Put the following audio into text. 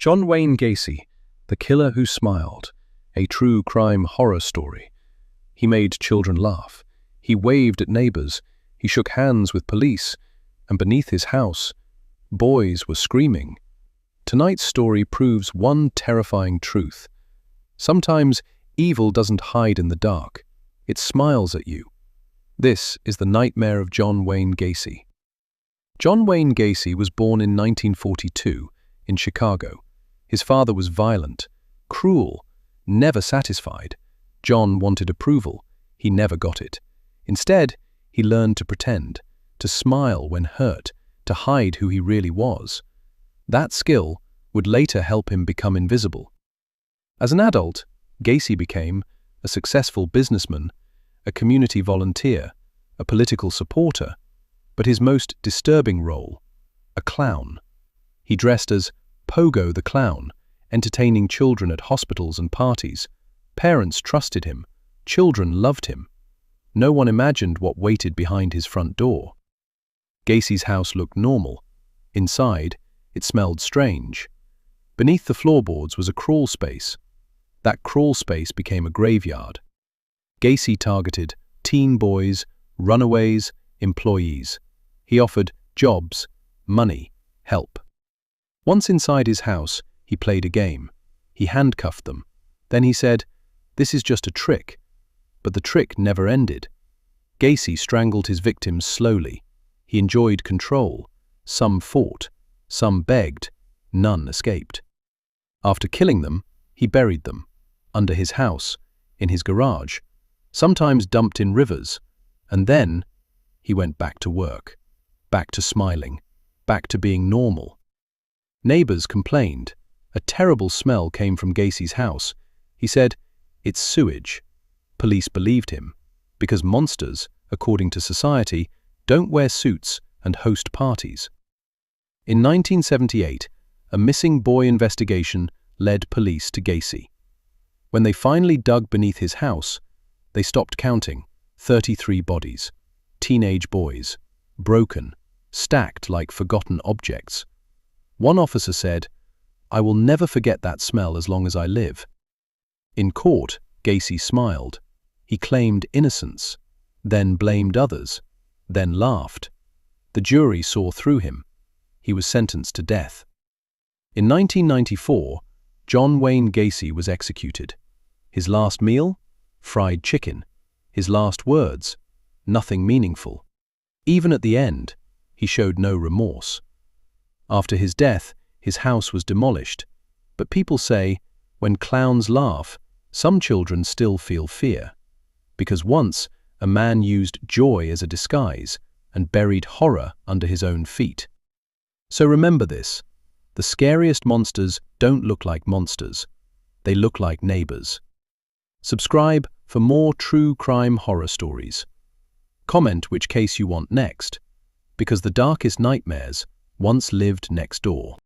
John Wayne Gacy, the killer who smiled, a true crime horror story. He made children laugh. He waved at neighbors. He shook hands with police. And beneath his house, boys were screaming. Tonight's story proves one terrifying truth. Sometimes evil doesn't hide in the dark. It smiles at you. This is the nightmare of John Wayne Gacy. John Wayne Gacy was born in 1942 in Chicago. His father was violent, cruel, never satisfied. John wanted approval. He never got it. Instead, he learned to pretend, to smile when hurt, to hide who he really was. That skill would later help him become invisible. As an adult, Gacy became a successful businessman, a community volunteer, a political supporter, but his most disturbing role, a clown. He dressed as Pogo the Clown, entertaining children at hospitals and parties. Parents trusted him. Children loved him. No one imagined what waited behind his front door. Gacy's house looked normal. Inside, it smelled strange. Beneath the floorboards was a crawl space. That crawl space became a graveyard. Gacy targeted teen boys, runaways, employees. He offered jobs, money, help. Once inside his house, he played a game. He handcuffed them. Then he said, "This is just a trick." But the trick never ended. Gacy strangled his victims slowly. He enjoyed control. Some fought. Some begged. None escaped. After killing them, he buried them. Under his house, in his garage, sometimes dumped in rivers. And then, he went back to work. Back to smiling. Back to being normal. Neighbors complained. A terrible smell came from Gacy's house. He said, "It's sewage." Police believed him, because monsters, according to society, don't wear suits and host parties. In 1978, a missing boy investigation led police to Gacy. When they finally dug beneath his house, they stopped counting. 33 bodies. Teenage boys. Broken. Stacked like forgotten objects. One officer said, "I will never forget that smell as long as I live." In court, Gacy smiled. He claimed innocence, then blamed others, then laughed. The jury saw through him. He was sentenced to death. In 1994, John Wayne Gacy was executed. His last meal? Fried chicken. His last words? Nothing meaningful. Even at the end, he showed no remorse. After his death, his house was demolished. But people say, when clowns laugh, some children still feel fear. Because once, a man used joy as a disguise and buried horror under his own feet. So remember this. The scariest monsters don't look like monsters. They look like neighbors. Subscribe for more true crime horror stories. Comment which case you want next, because the darkest nightmares once lived next door.